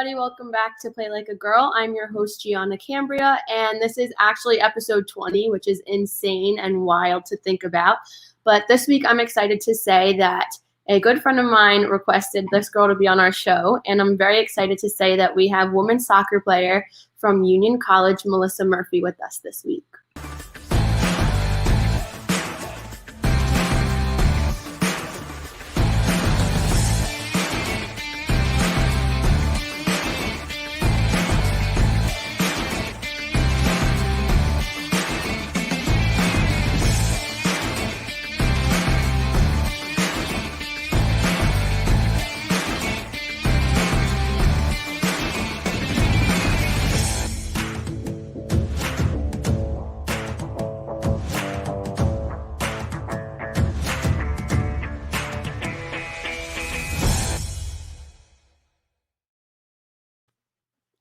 everybody. Welcome back to Play Like a Girl. I'm your host, Gianna Cambria, and this is actually episode 20, which is insane and wild to think about. But this week, I'm excited to say that a good friend of mine requested this girl to be on our show, and I'm very excited to say that we have women's soccer player from Union College, Melissa Murphy, with us this week.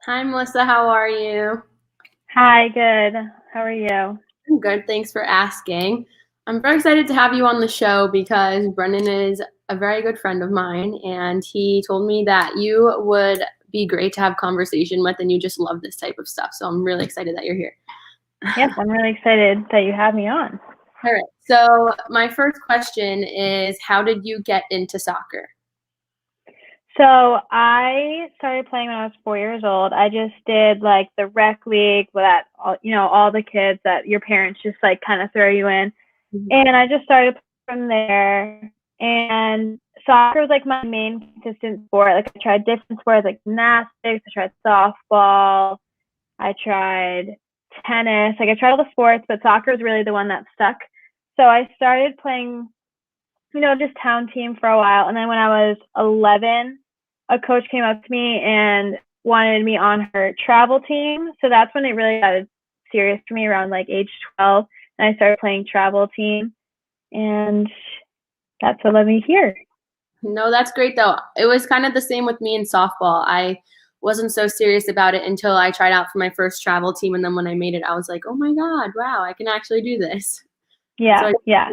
Hi, Melissa. How are you? Hi, good. How are you? I'm good. Thanks for asking. I'm very excited to have you on the show because Brendan is a very good friend of mine, and he told me that you would be great to have conversation with, and you just love this type of stuff. So I'm really excited that you're here. Yes, I'm really excited that you have me on. All right. So my first question is, how did you get into soccer? So I started playing when I was 4 years old. I just did like the rec league that all the kids that your parents just like kind of throw you in, and I just started from there. And soccer was like my main consistent sport. Like I tried different sports like gymnastics. I tried softball. I tried tennis. Like I tried all the sports, but soccer was really the one that stuck. So I started playing, just town team for a while. And then when I was 11, a coach came up to me and wanted me on her travel team. So that's when it really got serious for me, around like age 12. And I started playing travel team. And that's what led me here. No, that's great though. It was kind of the same with me in softball. I wasn't so serious about it until I tried out for my first travel team, and then when I made it, I was like, "Oh my God, wow, I can actually do this." Yeah, yeah.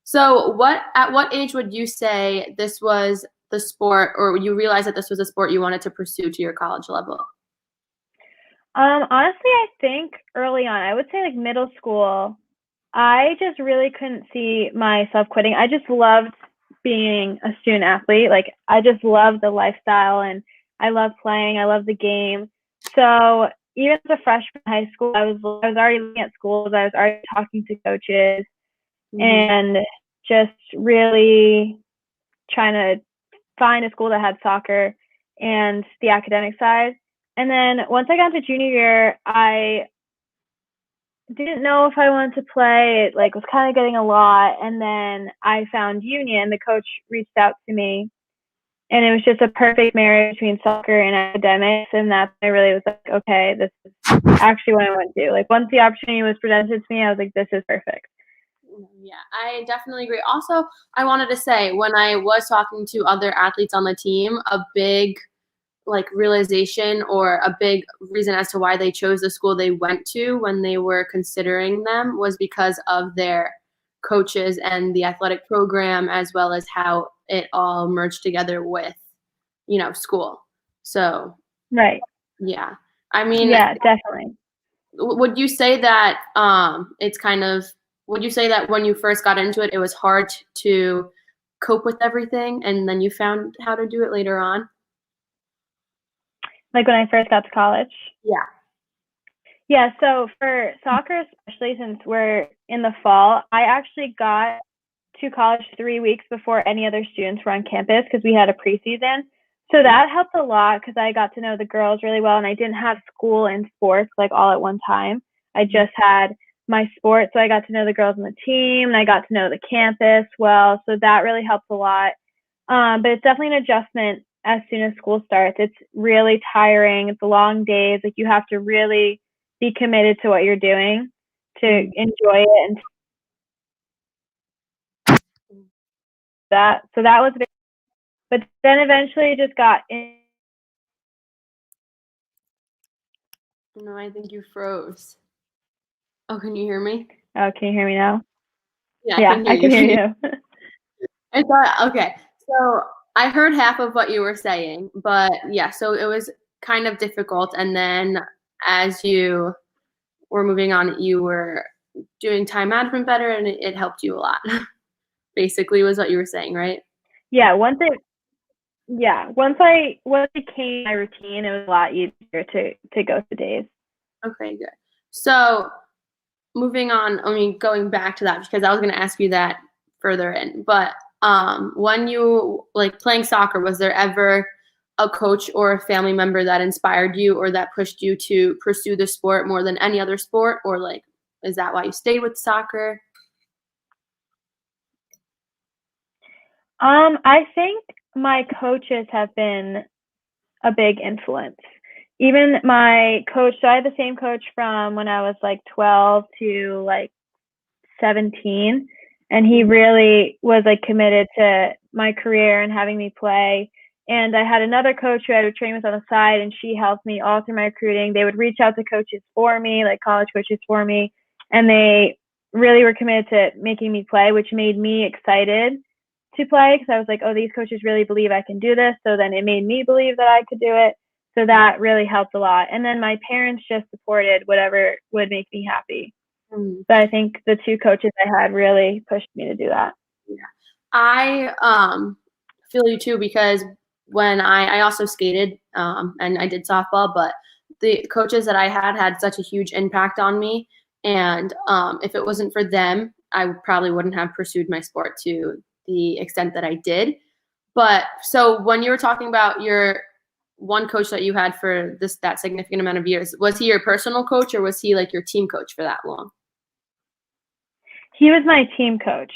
So at what age would you say this was the sport, or you realized that this was a sport you wanted to pursue to your college level? Honestly, I think early on, I would say like middle school, I just really couldn't see myself quitting. I just loved being a student athlete. Like I just loved the lifestyle, and I loved playing. I loved the game. So even as a freshman in high school, I was already looking at schools. I was already talking to coaches, and just really trying to find a school that had soccer and the academic side. And then once I got into junior year, I didn't know if I wanted to play. It was kind of getting a lot. And then I found Union. The coach reached out to me, and it was just a perfect marriage between soccer and academics. And that's when I really was like, okay, this is actually what I want to do. Like once the opportunity was presented to me, I was like, this is perfect. Yeah, I definitely agree. Also, I wanted to say, when I was talking to other athletes on the team, a big realization or a big reason as to why they chose the school they went to when they were considering them was because of their coaches and the athletic program, as well as how it all merged together with, school. So, right. Yeah. I mean, yeah, definitely. Would you say that would you say that when you first got into it, it was hard to cope with everything, and then you found how to do it later on? Like when I first got to college? Yeah. Yeah, so for soccer, especially since we're in the fall, I actually got to college 3 weeks before any other students were on campus because we had a preseason. So that helped a lot because I got to know the girls really well, and I didn't have school and sports like all at one time. I just had my sport, so I got to know the girls on the team, and I got to know the campus well. So that really helped a lot. But it's definitely an adjustment as soon as school starts. It's really tiring. It's long days. Like you have to really be committed to what you're doing to enjoy it, and that. So that was, but then eventually it just got in. No, I think you froze. Oh, can you hear me? Oh, can you hear me now? Yeah, I can hear you. I thought, okay. So I heard half of what you were saying, but yeah, so it was kind of difficult. And then as you were moving on, you were doing time management better and it helped you a lot. Basically was what you were saying, right? Yeah, once it became my routine, it was a lot easier to go through days. Okay, good. So moving on, I mean, going back to that because I was going to ask you that further in, but when you like playing soccer, was there ever a coach or a family member that inspired you or that pushed you to pursue the sport more than any other sport, or like is that why you stayed with soccer? I think my coaches have been a big influence. Even my coach, so I had the same coach from when I was like 12 to like 17, and he really was like committed to my career and having me play. And I had another coach who I would train with on the side, and she helped me all through my recruiting. They would reach out to coaches for me, like college coaches for me, and they really were committed to making me play, which made me excited to play because I was like, oh, these coaches really believe I can do this. So then it made me believe that I could do it. So that really helped a lot. And then my parents just supported whatever would make me happy. So I think the two coaches I had really pushed me to do that. Yeah. I feel you too because when I also skated and I did softball, but the coaches that I had such a huge impact on me. And if it wasn't for them, I probably wouldn't have pursued my sport to the extent that I did. But so when you were talking about your one coach that you had for that significant amount of years, was he your personal coach or was he like your team coach for that long? He was my team coach.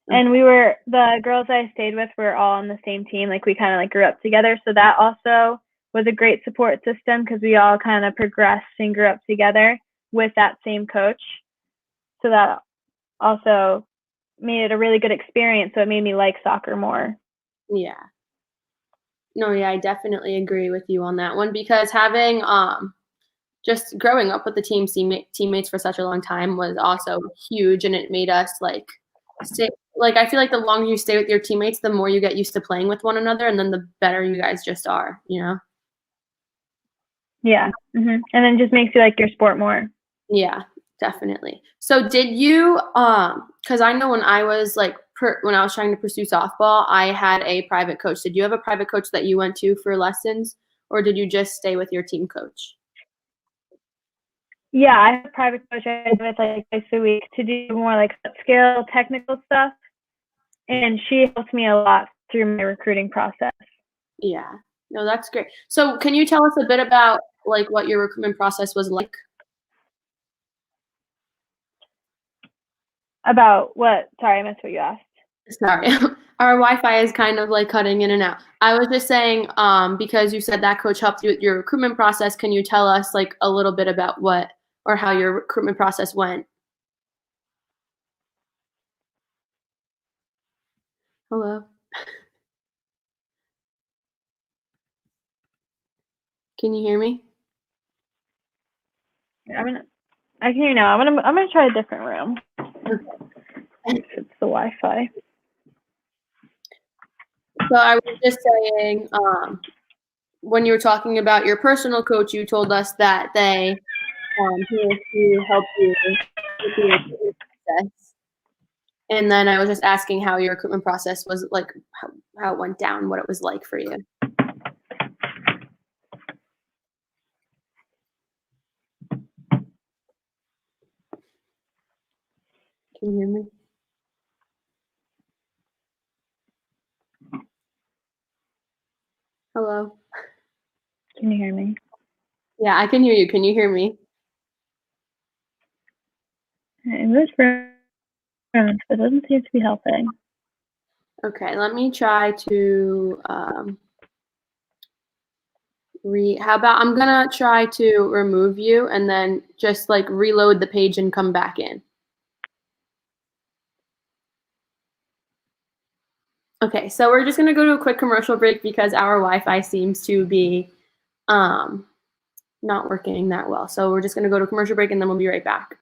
And the girls I stayed with were all on the same team. Like we kind of like grew up together. So that also was a great support system because we all kind of progressed and grew up together with that same coach. So that also made it a really good experience. So it made me like soccer more. Yeah. No, yeah, I definitely agree with you on that one because having just growing up with the teammates for such a long time was also huge, and it made us like stay. Like I feel like the longer you stay with your teammates, the more you get used to playing with one another, and then the better you guys just are, you know? Yeah, and then just makes you like your sport more. Yeah, definitely. So did you? Because I know when I was like when I was trying to pursue softball, I had a private coach. Did you have a private coach that you went to for lessons, or did you just stay with your team coach? Yeah, I have a private coach I do with like twice a week to do more like skill, technical stuff. And she helped me a lot through my recruiting process. Yeah, no, that's great. So can you tell us a bit about like what your recruitment process was like? About what? Sorry, I missed what you asked. Sorry, our Wi-Fi is kind of like cutting in and out. I was just saying, because you said that coach helped you with your recruitment process, can you tell us like a little bit about what or how your recruitment process went? Hello? Can you hear me? I can hear you now. I'm gonna try a different room. It's the Wi-Fi. So I was just saying, when you were talking about your personal coach, you told us that they to help you with your recruitment process. And then I was just asking how your recruitment process was like, how it went down, what it was like for you. Can you hear me? Hello? Can you hear me? Yeah, I can hear you. Can you hear me? In this room, it doesn't seem to be helping. Okay, let me try to how about I'm gonna try to remove you and then just like reload the page and come back in. Okay, so we're just gonna go to a quick commercial break because our Wi-Fi seems to be not working that well. So we're just gonna go to a commercial break and then we'll be right back.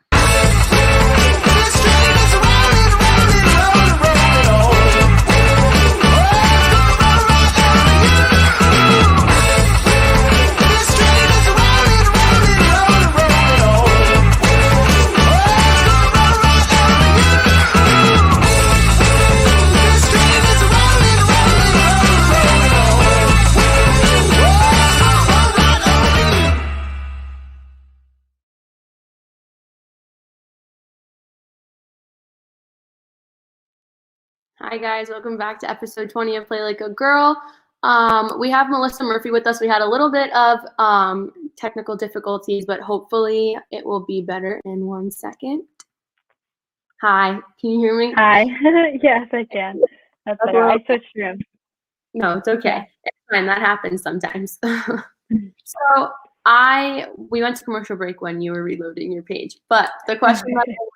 Hi guys, welcome back to episode 20 of Play Like a Girl. We have Melissa Murphy with us. We had a little bit of technical difficulties, but hopefully it will be better in 1 second. Hi, can you hear me? Hi. Yes, I can. That's better. I switched rooms. No, it's okay. Yeah. It's fine. That happens sometimes. So we went to commercial break when you were reloading your page, but the question that I was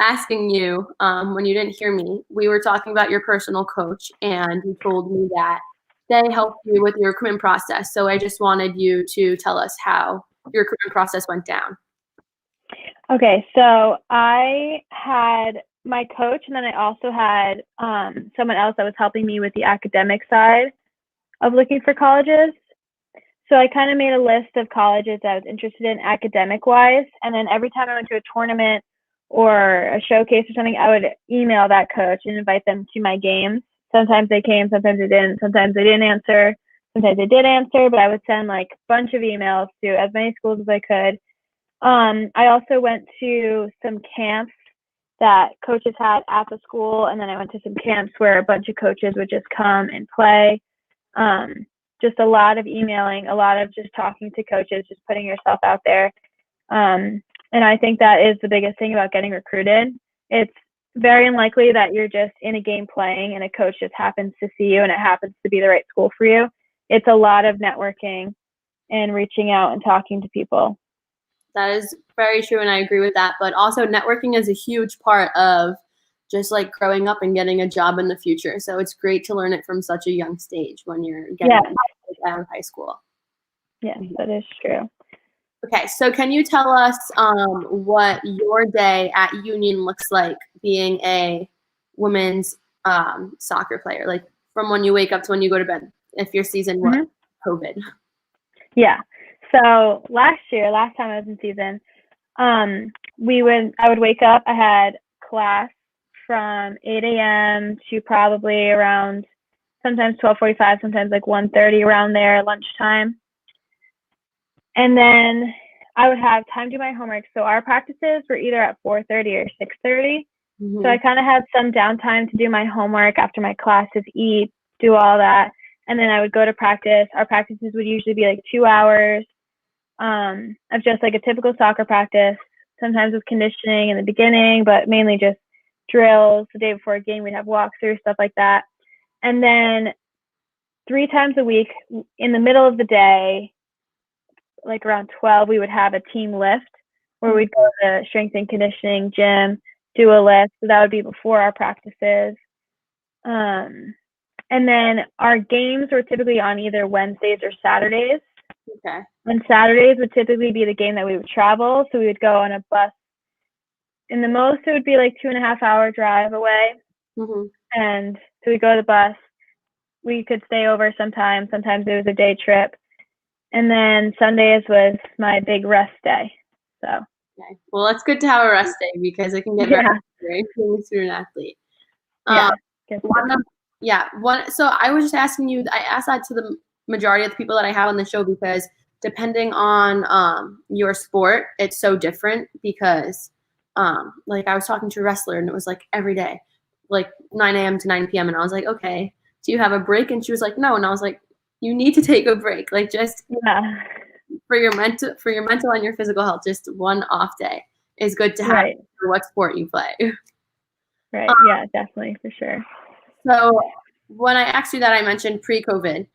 asking you when you didn't hear me, we were talking about your personal coach, and you told me that they helped you with your recruitment process. So I just wanted you to tell us how your recruitment process went down. Okay, so I had my coach, and then I also had someone else that was helping me with the academic side of looking for colleges. So I kind of made a list of colleges that I was interested in academic-wise, and then every time I went to a tournament or a showcase or something, I would email that coach and invite them to my games. Sometimes they came, sometimes they didn't, sometimes they didn't answer, sometimes they did answer, but I would send like a bunch of emails to as many schools as I could. I also went to some camps that coaches had at the school, and then I went to some camps where a bunch of coaches would just come and play. Just a lot of emailing, a lot of just talking to coaches, just putting yourself out there. And I think that is the biggest thing about getting recruited. It's very unlikely that you're just in a game playing and a coach just happens to see you and it happens to be the right school for you. It's a lot of networking and reaching out and talking to people. That is very true, and I agree with that. But also, networking is a huge part of just like growing up and getting a job in the future. So it's great to learn it from such a young stage when you're getting out of high school. Yes, that is true. Okay, so can you tell us what your day at Union looks like being a women's soccer player? Like from when you wake up to when you go to bed, if your season was COVID. Yeah. So last time I was in season, I would wake up. I had class from 8 a.m. to probably around sometimes 12:45, sometimes like 1:30 around there, lunchtime. And then I would have time to do my homework. So our practices were either at 4:30 or 6:30. So I kind of had some downtime to do my homework after my classes, eat, do all that. And then I would go to practice. Our practices would usually be like 2 hours of just like a typical soccer practice, sometimes with conditioning in the beginning, but mainly just drills. The day before a game, we'd have walkthroughs, stuff like that. And then 3 times a week in the middle of the day, like around 12, we would have a team lift where we'd go to strength and conditioning gym, do a lift. So that would be before our practices. And then our games were typically on either Wednesdays or Saturdays. Okay. And Saturdays would typically be the game that we would travel. So we would go on a bus. In the most, it would be like 2.5-hour drive away. And so we'd go to the bus. We could stay over sometimes. Sometimes it was a day trip. And then Sundays was my big rest day. So. Okay. Well, it's good to have a rest day because it can get very being a student athlete. So I was just asking you, I asked that to the majority of the people that I have on the show because depending on your sport, it's so different because like I was talking to a wrestler and it was like every day, like 9 a.m. to 9 p.m. And I was like, okay, do you have a break? And she was like, no. And I was like, you need to take a break. Like just for your mental and your physical health, just one off day is good to have for what sport you play. Right. Yeah, definitely, for sure. So when I asked you that, I mentioned pre-COVID.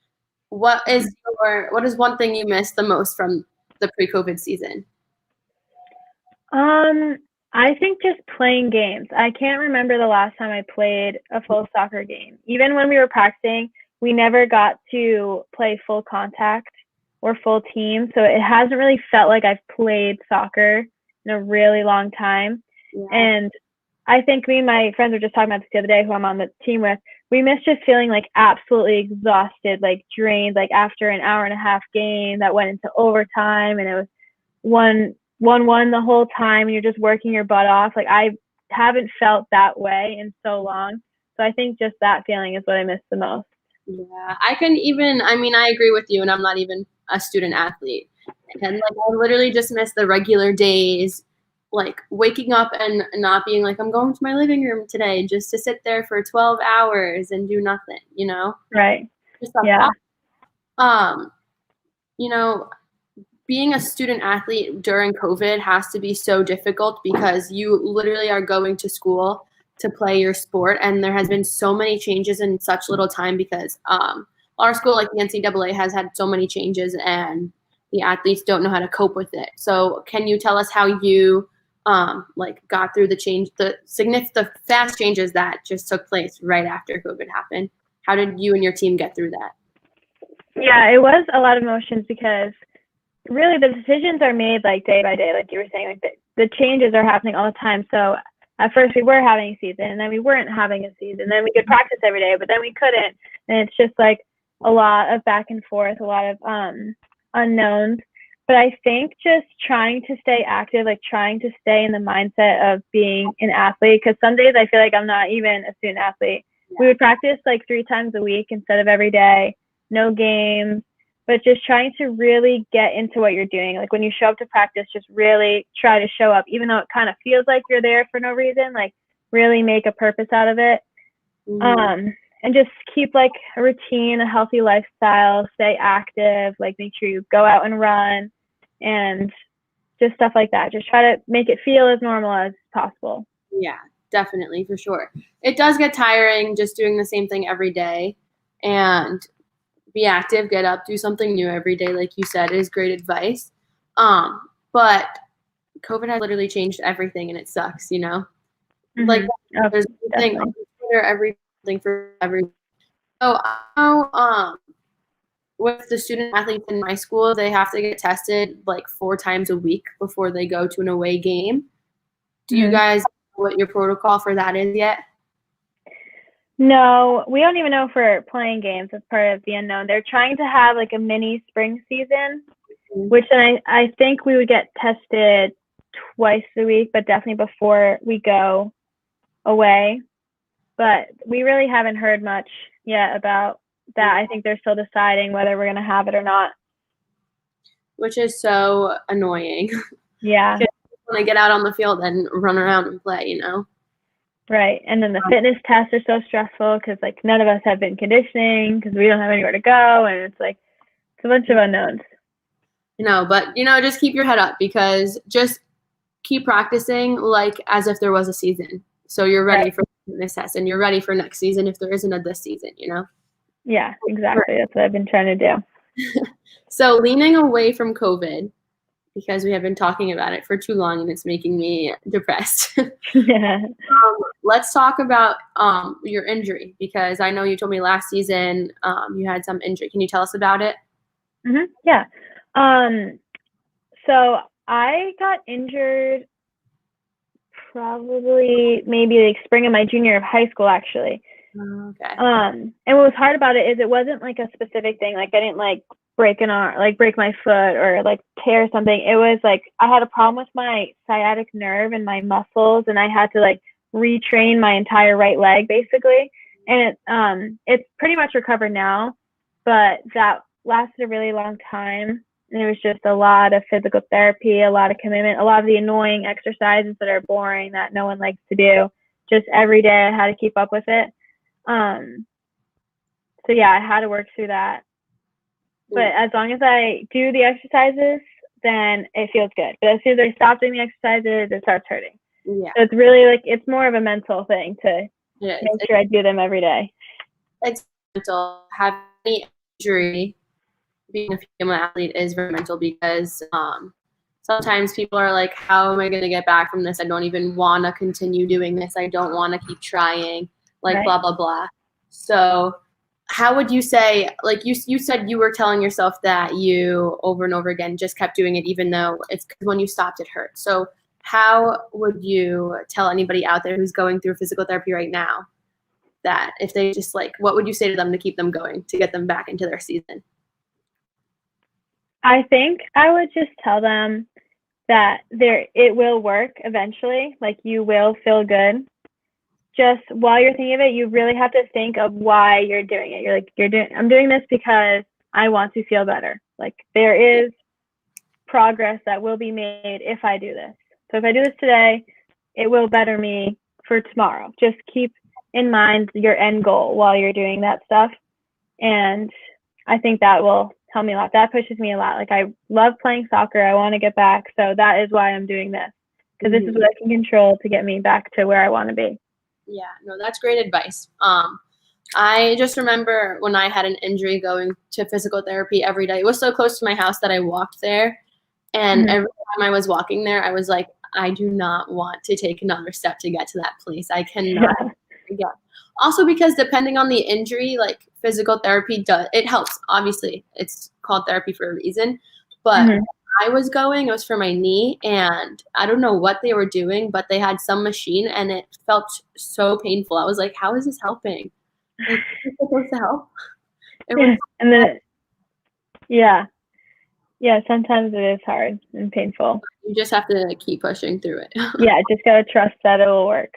What is one thing you miss the most from the pre-COVID season? I think just playing games. I can't remember the last time I played a full soccer game. Even when we were practicing, we never got to play full contact or full team. So it hasn't really felt like I've played soccer in a really long time. Yeah. And I think me and my friends were just talking about this the other day, who I'm on the team with. We miss just feeling like absolutely exhausted, like drained, like after an hour-and-a-half game that went into overtime and it was 1-1 the whole time and you're just working your butt off. Like I haven't felt that way in so long. So I think just that feeling is what I miss the most. Yeah, I agree with you, and I'm not even a student athlete. And like I literally just miss the regular days like waking up and not being like, I'm going to my living room today just to sit there for 12 hours and do nothing, you know? Right. Just stuff. Yeah. You know, being a student athlete during COVID has to be so difficult because you literally are going to school to play your sport, and there has been so many changes in such little time because our school, like the NCAA, has had so many changes, and the athletes don't know how to cope with it. So, can you tell us how you like got through the fast changes that just took place right after COVID happened? How did you and your team get through that? Yeah, it was a lot of emotions because really the decisions are made like day by day, like you were saying, like the changes are happening all the time. So at first we were having a season, and then we weren't having a season. Then we could practice every day, but then we couldn't. And it's just like a lot of back and forth, a lot of unknowns. But I think just trying to stay active, like trying to stay in the mindset of being an athlete, because some days I feel like I'm not even a student athlete. We would practice like 3 times a week instead of every day, no games, but just trying to really get into what you're doing. Like when you show up to practice, just really try to show up, even though it kind of feels like you're there for no reason, like really make a purpose out of it. And just keep like a routine, a healthy lifestyle, stay active, like make sure you go out and run and just stuff like that. Just try to make it feel as normal as possible. Yeah, definitely, for sure. It does get tiring just doing the same thing every day, and be active, get up, do something new every day, like you said, is great advice. But COVID has literally changed everything, and it sucks, you know? Like, there's everything on Twitter, everything for every. So I know, with the student athletes in my school, they have to get tested like 4 times a week before they go to an away game. Do you guys know what your protocol for that is yet? No, we don't even know if we're playing games. As part of the unknown. They're trying to have like a mini spring season, which then I think we would get tested twice a week, but definitely before we go away. But we really haven't heard much yet about that. I think they're still deciding whether we're going to have it or not. Which is so annoying. Yeah. When I get out on the field and run around and play, you know? Right. And then the fitness tests are so stressful because like none of us have been conditioning because we don't have anywhere to go. And it's like, it's a bunch of unknowns. But just keep your head up, because just keep practicing like as if there was a season. So you're ready for the fitness test, and you're ready for next season if there isn't a this season, Yeah, exactly. That's what I've been trying to do. So leaning away from COVID, because we have been talking about it for too long and it's making me depressed. Yeah. Let's talk about your injury, because I know you told me last season you had some injury. Can you tell us about it? Yeah. So I got injured probably maybe like spring of my junior year of high school, actually. Okay. And what was hard about it is it wasn't like a specific thing. Like I didn't like break an arm, like break my foot or like tear something. It was like I had a problem with my sciatic nerve and my muscles, and I had to like retrain my entire right leg basically. And it's pretty much recovered now, but that lasted a really long time. And it was just a lot of physical therapy, a lot of commitment, a lot of the annoying exercises that are boring that no one likes to do. Just every day I had to keep up with it. So yeah, I had to work through that. But as long as I do the exercises, then it feels good. But as soon as I stop doing the exercises, it starts hurting. Yeah. So it's really like, it's more of a mental thing to make sure I do them every day. It's mental. Having any injury, being a female athlete is very mental, because sometimes people are like, how am I going to get back from this? I don't even want to continue doing this. I don't want to keep trying, like blah, blah, blah. So how would you say, like you said you were telling yourself that you over and over again just kept doing it, even though it's when you stopped it hurt. So how would you tell anybody out there who's going through physical therapy right now that if they just like, what would you say to them to keep them going, to get them back into their season? I think I would just tell them that it will work eventually. Like you will feel good. Just while you're thinking of it, you really have to think of why you're doing it. You're like, I'm doing this because I want to feel better. Like there is progress that will be made if I do this. So if I do this today, it will better me for tomorrow. Just keep in mind your end goal while you're doing that stuff. And I think that will help me a lot. That pushes me a lot. Like, I love playing soccer. I want to get back. So that is why I'm doing this, because this is what I can control to get me back to where I want to be. Yeah, no, that's great advice. I just remember when I had an injury going to physical therapy every day. It was so close to my house that I walked there. And every time I was walking there, I was like, I do not want to take another step to get to that place. I cannot. Yeah. Also, because depending on the injury, like physical therapy it helps. Obviously, it's called therapy for a reason. But when I was going, it was for my knee, and I don't know what they were doing, but they had some machine, and it felt so painful. I was like, how is this helping? Like, is it supposed to help? And then, yeah, sometimes it is hard and painful. You just have to keep pushing through it. Yeah, just gotta trust that it will work.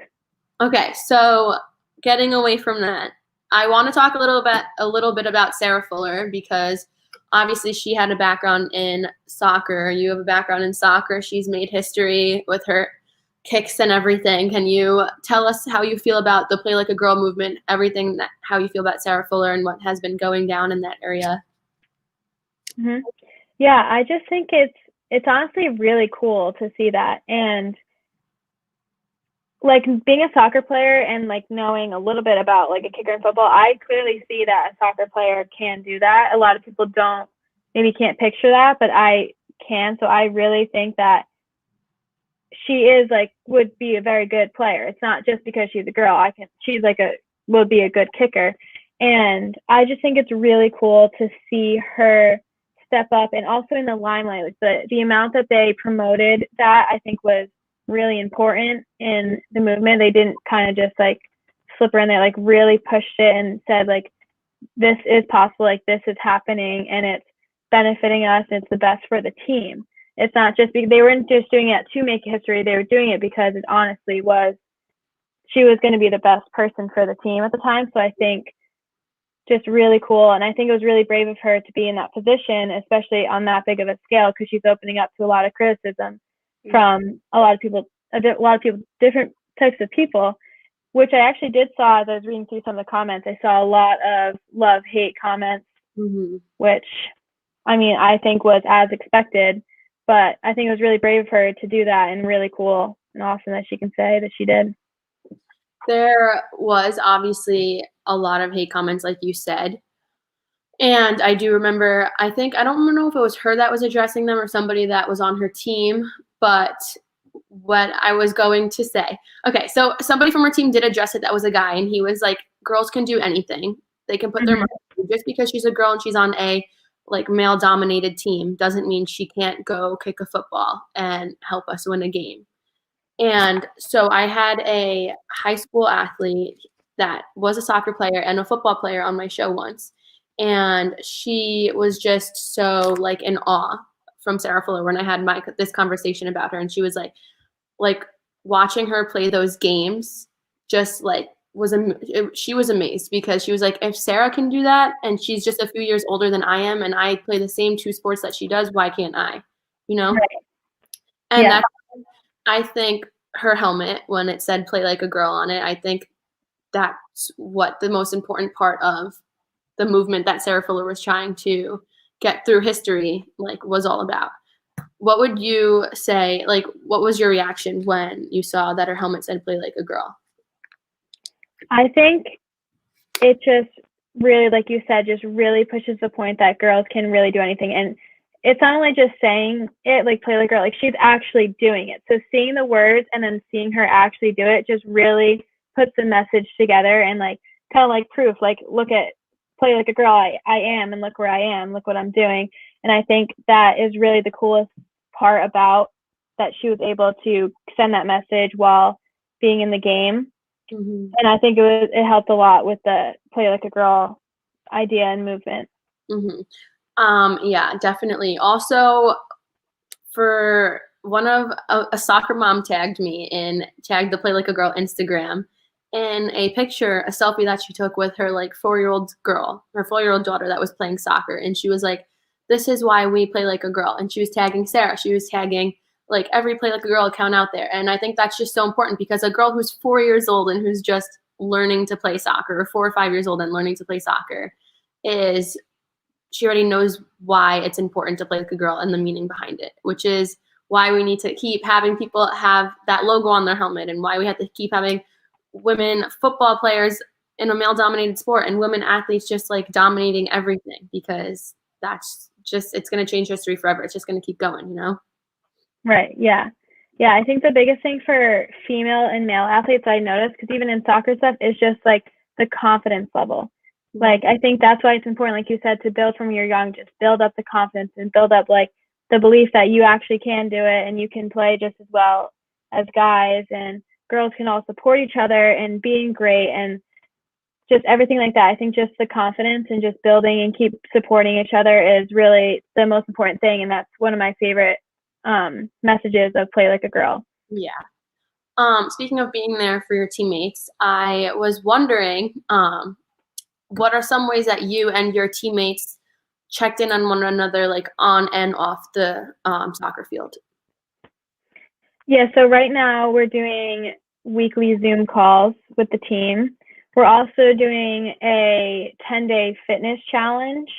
Okay, so getting away from that, I want to talk a little bit about Sarah Fuller, because obviously she had a background in soccer. You have a background in soccer. She's made history with her kicks and everything. Can you tell us how you feel about the Play Like a Girl movement, how you feel about Sarah Fuller and what has been going down in that area? Yeah, I just think it's honestly really cool to see that. And like, being a soccer player and like knowing a little bit about like a kicker in football, I clearly see that a soccer player can do that. A lot of people can't picture that, but I can. So I really think that she would be a very good player. It's not just because she's a girl. Would be a good kicker. And I just think it's really cool to see her step up, and also in the limelight. Like, the amount that they promoted that, I think, was really important in the movement. They didn't kind of just like slip her in there, like really pushed it and said like, this is possible, like this is happening and it's benefiting us, and it's the best for the team. It's not just because they weren't just doing it to make history. They were doing it because it honestly was, she was going to be the best person for the team at the time. So I think just really cool. And I think it was really brave of her to be in that position, especially on that big of a scale, because she's opening up to a lot of criticism from a lot of people, different types of people, which I actually did saw as I was reading through some of the comments. I saw a lot of love-hate comments, which, I mean, I think was as expected, but I think it was really brave of her to do that, and really cool and awesome that she can say that she did. There was obviously a lot of hate comments, like you said. And I do remember, I don't know if it was her that was addressing them or somebody that was on her team, but what I was going to say. Okay, so somebody from her team did address it. That was a guy, and he was like, girls can do anything. They can put their money. Just because she's a girl and she's on a like male-dominated team doesn't mean she can't go kick a football and help us win a game. And so I had a high school athlete that was a soccer player and a football player on my show once. And she was just so like in awe from Sarah Fuller when I had this conversation about her. And she was like watching her play those games, just like she was amazed, because she was like, if Sarah can do that and she's just a few years older than I am and I play the same two sports that she does, why can't I? You know? Right. And yeah. I think her helmet, when it said "Play Like a Girl" on it, I think that's what the most important part of the movement that Sarah Fuller was trying to get through history was all about. What would you say, what was your reaction when you saw that her helmet said "Play Like a Girl"? I think it just really, like you said, just really pushes the point that girls can really do anything. And it's not only just saying it, like play like a girl, like she's actually doing it. So seeing the words and then seeing her actually do it just really puts the message together, and like kind of like proof, like look at play like a girl, I am, and look where I am, look what I'm doing. And I think that is really the coolest part about that, she was able to send that message while being in the game. And I think it helped a lot with the play like a girl idea and movement. Yeah, definitely. Also, for a soccer mom tagged the Play Like a Girl Instagram in a picture, a selfie that she took with her 4-year-old girl, her 4-year-old daughter that was playing soccer. And she was like, this is why we play like a girl. And she was tagging Sarah. She was tagging like every Play Like a Girl account out there. And I think that's just so important because a girl who's 4 years old and who's just learning to play soccer, or 4 or 5 years old and learning to play soccer, she already knows why it's important to play like a girl and the meaning behind it, which is why we need to keep having people have that logo on their helmet, and why we have to keep having women football players in a male-dominated sport and women athletes just like dominating everything, because that's just, it's going to change history forever. It's just going to keep going, you know? Right. Yeah. Yeah. I think the biggest thing for female and male athletes I noticed, because even in soccer stuff, is just like the confidence level. Like, I think that's why it's important, like you said, to build from you're young, just build up the confidence and build up like the belief that you actually can do it and you can play just as well as guys, and girls can all support each other and being great and just everything like that. I think just the confidence and just building and keep supporting each other is really the most important thing. And that's one of my favorite messages of Play Like a Girl. Yeah. Speaking of being there for your teammates, I was wondering, what are some ways that you and your teammates checked in on one another, like on and off the soccer field? Yeah, so right now we're doing weekly Zoom calls with the team. We're also doing a 10-day fitness challenge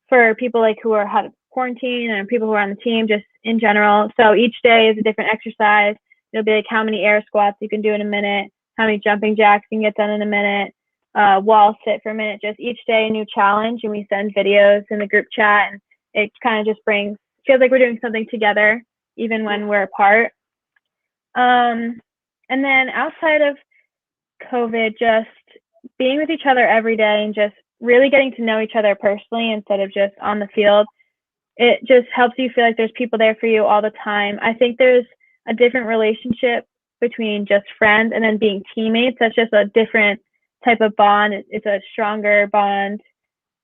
for people like who are out of quarantine and people who are on the team, just in general. So each day is a different exercise. It'll be like how many air squats you can do in a minute, how many jumping jacks you can get done in a minute, wall sit for a minute, just each day a new challenge. And we send videos in the group chat, and it kind of just feels like we're doing something together, even when we're apart. And then outside of COVID, just being with each other every day and just really getting to know each other personally instead of just on the field, it just helps you feel like there's people there for you all the time. I think there's a different relationship between just friends and then being teammates. That's just a different type of bond. It's a stronger bond,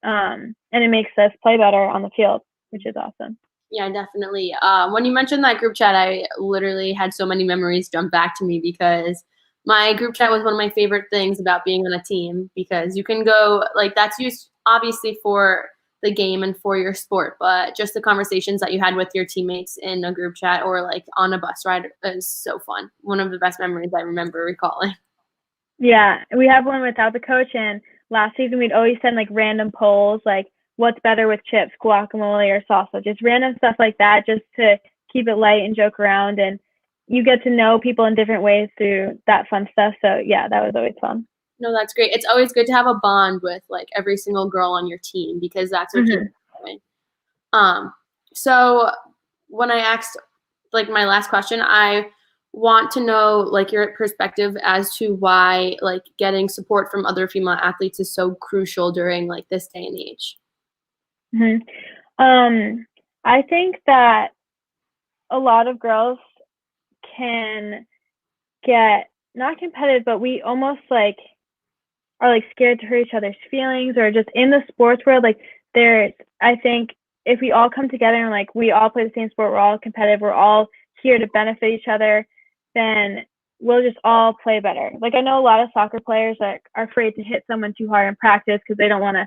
and it makes us play better on the field, which is awesome. Yeah, definitely. When you mentioned that group chat, I literally had so many memories jump back to me, because my group chat was one of my favorite things about being on a team, because you can go, like, that's used obviously for the game and for your sport, but just the conversations that you had with your teammates in a group chat or like on a bus ride is so fun. One of the best memories I remember recalling. Yeah, we have one without the coach, and last season we'd always send like random polls, like what's better with chips, guacamole or salsa, just random stuff like that, just to keep it light and joke around. And you get to know people in different ways through that fun stuff. So yeah, that was always fun. No, that's great. It's always good to have a bond with like every single girl on your team, because that's what keeps it going. So when I asked like my last question, I want to know like your perspective as to why like getting support from other female athletes is so crucial during like this day and age. I think that a lot of girls can get not competitive, but we almost like are like scared to hurt each other's feelings, or just in the sports world, like I think if we all come together and like we all play the same sport, we're all competitive, we're all here to benefit each other, then we'll just all play better. Like I know a lot of soccer players are afraid to hit someone too hard in practice because they don't want to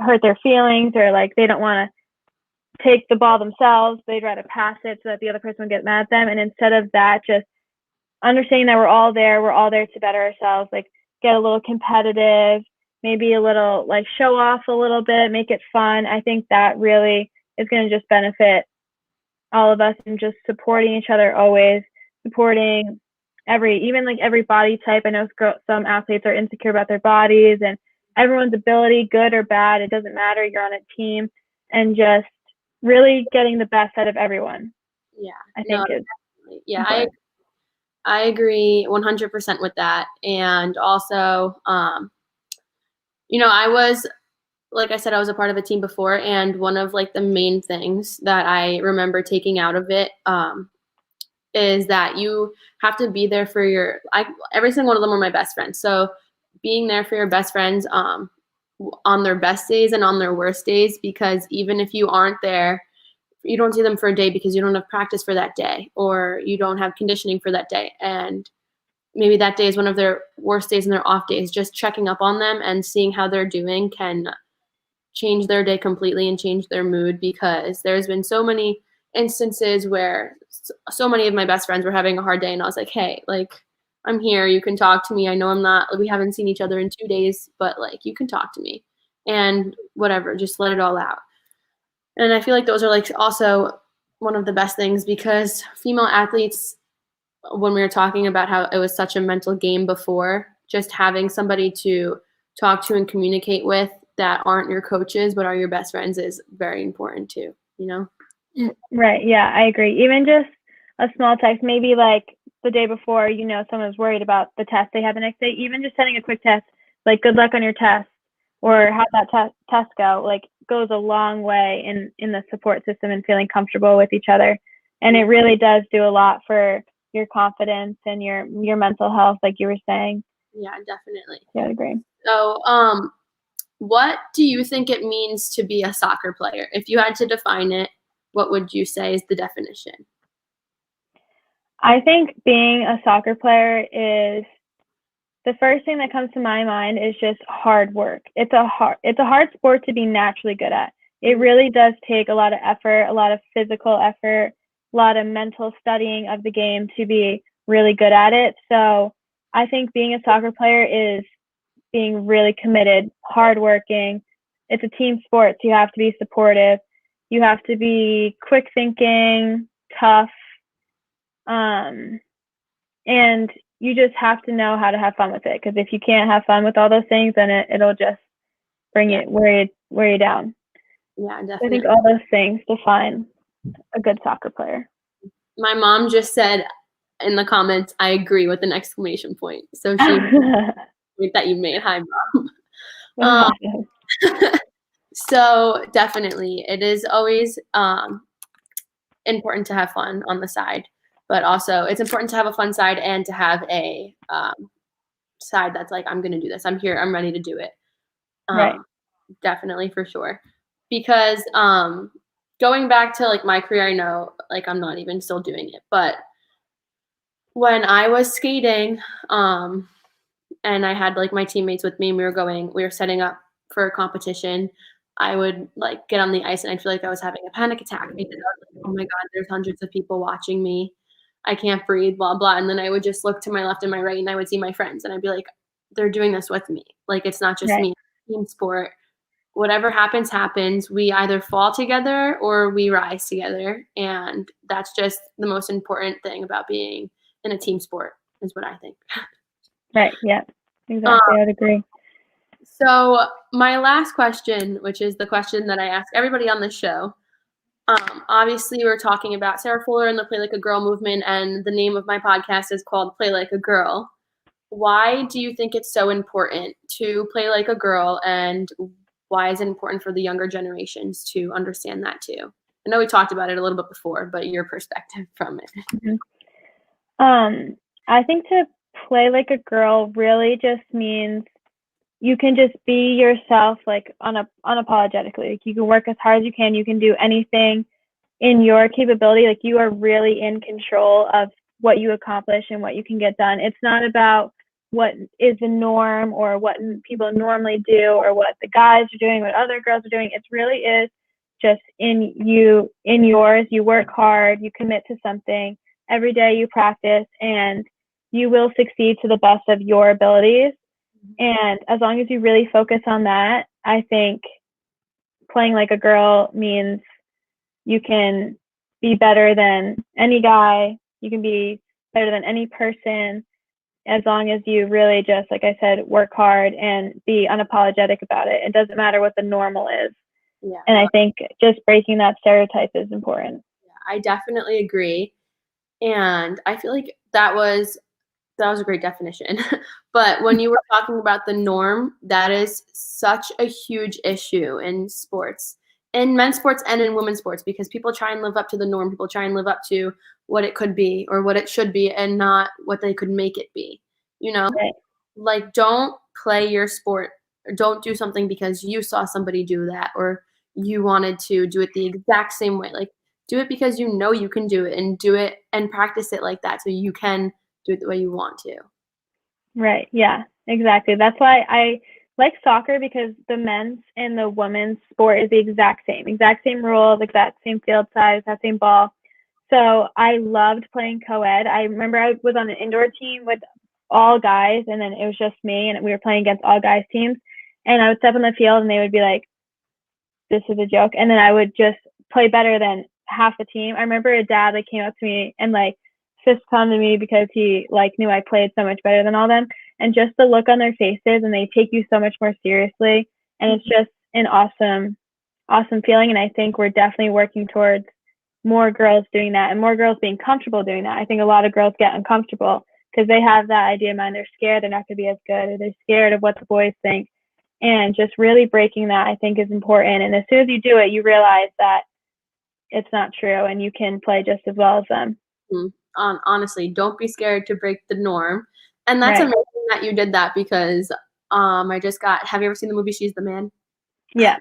hurt their feelings, or like they don't want to take the ball themselves. They'd rather pass it so that the other person would get mad at them. And instead of that, just understanding that we're all there to better ourselves, like get a little competitive, maybe a little like show off a little bit, make it fun. I think that really is going to just benefit all of us, and just supporting each other, always supporting even every body type. I know some athletes are insecure about their bodies, and everyone's ability, good or bad, it doesn't matter. You're on a team, and just really getting the best out of everyone. Yeah, I think I agree 100% with that. And also, I was, like I said, I was a part of a team before, and one of like the main things that I remember taking out of it is that you have to be there for every single one of them were my best friends. So being there for your best friends on their best days and on their worst days, because even if you aren't there, you don't see them for a day because you don't have practice for that day, or you don't have conditioning for that day. And maybe that day is one of their worst days and their off days. Just checking up on them and seeing how they're doing can change their day completely and change their mood, because there's been so many instances where so many of my best friends were having a hard day, and I was like, hey, like, I'm here. You can talk to me. I know we haven't seen each other in 2 days, but like, you can talk to me and whatever, just let it all out. And I feel like those are like also one of the best things, because female athletes, when we were talking about how it was such a mental game before, just having somebody to talk to and communicate with that aren't your coaches but are your best friends is very important too, you know? Right. Yeah, I agree. Even just a small text, maybe like the day before, you know, someone's worried about the test they have the next day, even just sending a quick text, like, good luck on your test, or how'd that test go, like, goes a long way in the support system and feeling comfortable with each other. And it really does do a lot for your confidence and your mental health, like you were saying. Yeah, definitely. Yeah, I agree. So, what do you think it means to be a soccer player? If you had to define it, what would you say is the definition? I think being a soccer player is, the first thing that comes to my mind is just hard work. It's a hard sport to be naturally good at. It really does take a lot of effort, a lot of physical effort, a lot of mental studying of the game to be really good at it. So I think being a soccer player is being really committed, hardworking. It's a team sport, so you have to be supportive. You have to be quick thinking, tough, and you just have to know how to have fun with it. Because if you can't have fun with all those things, then it'll just bring it wear you down. Yeah, definitely. I think all those things define a good soccer player. My mom just said in the comments, I agree, with an exclamation point. So she that you made. Hi, Mom. So definitely, it is always important to have fun on the side, but also it's important to have a fun side and to have a side that's like, I'm going to do this. I'm here. I'm ready to do it. Right. Definitely, for sure. Because going back to like my career, I know like I'm not even still doing it, but when I was skating, and I had like my teammates with me, and we were setting up for a competition, I would like get on the ice and I'd feel like I was having a panic attack, because I was like, oh my God, there's hundreds of people watching me. I can't breathe, blah, blah. And then I would just look to my left and my right, and I would see my friends, and I'd be like, they're doing this with me. Like, it's not just Right. me. Team sport. Whatever happens, happens. We either fall together or we rise together. And that's just the most important thing about being in a team sport, is what I think. Right. Yeah. Exactly. I'd agree. So my last question, which is the question that I ask everybody on the show, obviously we're talking about Sarah Fuller and the Play Like a Girl movement, and the name of my podcast is called Play Like a Girl. Why do you think it's so important to play like a girl, and why is it important for the younger generations to understand that too? I know we talked about it a little bit before, but your perspective from it. Mm-hmm. I think to play like a girl really just means you can just be yourself, like unapologetically. Like, you can work as hard as you can. You can do anything in your capability. Like, you are really in control of what you accomplish and what you can get done. It's not about what is the norm or what people normally do or what the guys are doing, what other girls are doing. It really is just in yours. You work hard, you commit to something. Every day you practice, and you will succeed to the best of your abilities. And as long as you really focus on that, I think playing like a girl means you can be better than any guy. You can be better than any person, as long as you really just, like I said, work hard and be unapologetic about it. It doesn't matter what the normal is. Yeah. And I think just breaking that stereotype is important. Yeah, I definitely agree. And I feel like that was a great definition. But when you were talking about the norm, that is such a huge issue in sports, in men's sports and in women's sports, because people try and live up to the norm. People try and live up to what it could be or what it should be, and not what they could make it be. You know, Right. like, don't play your sport, or don't do something because you saw somebody do that or you wanted to do it the exact same way. Like, do it because you know you can do it, and do it and practice it like that so you can do it the way you want to. Right. Yeah, exactly. That's why I like soccer, because the men's and the women's sport is the exact same rules, exact same field size, that same ball. So I loved playing co-ed. I remember I was on an indoor team with all guys, and then it was just me, and we were playing against all guys teams. And I would step on the field, and they would be like, "This is a joke," and then I would just play better than half the team. I remember a dad like came up to me and like fist pumped me because he like knew I played so much better than all them, and just the look on their faces, and they take you so much more seriously, and it's just an awesome feeling. And I think we're definitely working towards more girls doing that and more girls being comfortable doing that. I think a lot of girls get uncomfortable because they have that idea in mind. They're scared they're not going to be as good, or they're scared of what the boys think. And just really breaking that, I think, is important. And as soon as you do it, you realize that it's not true and you can play just as well as them. Honestly, don't be scared to break the norm. And that's Right. amazing that you did that because have you ever seen the movie She's the Man? Yeah.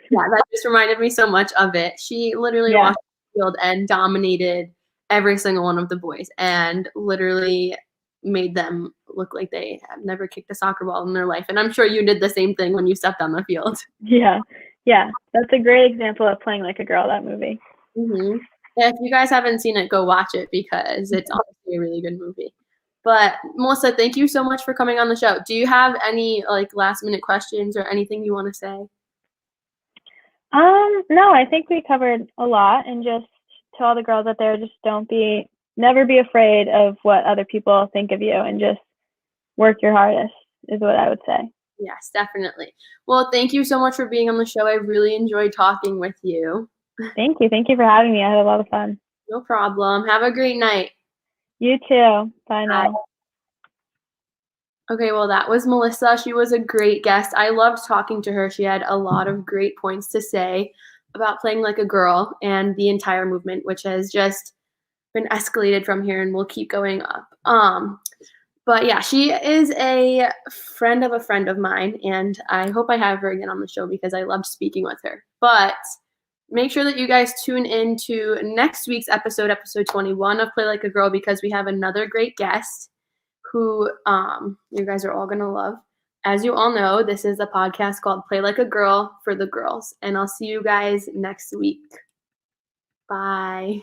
Yeah, that just reminded me so much of it. She literally Yeah. walked the field and dominated every single one of the boys and literally made them look like they have never kicked a soccer ball in their life. And I'm sure you did the same thing when you stepped on the field. Yeah. Yeah. That's a great example of playing like a girl, that movie. Mm-hmm. Yeah, if you guys haven't seen it, go watch it because it's honestly a really good movie. But Melissa, thank you so much for coming on the show. Do you have any like last minute questions or anything you want to say? No, I think we covered a lot, and just to all the girls out there, just never be afraid of what other people think of you, and just work your hardest is what I would say. Yes, definitely. Well, thank you so much for being on the show. I really enjoyed talking with you. Thank you. Thank you for having me. I had a lot of fun. No problem. Have a great night. You too. Bye now. Okay, well, that was Melissa. She was a great guest. I loved talking to her. She had a lot of great points to say about playing like a girl and the entire movement, which has just been escalated from here and will keep going up. But yeah, she is a friend of mine, and I hope I have her again on the show because I loved speaking with her. But make sure that you guys tune in to next week's episode 21 of Play Like a Girl, because we have another great guest who you guys are all going to love. As you all know, this is a podcast called Play Like a Girl for the girls, and I'll see you guys next week. Bye.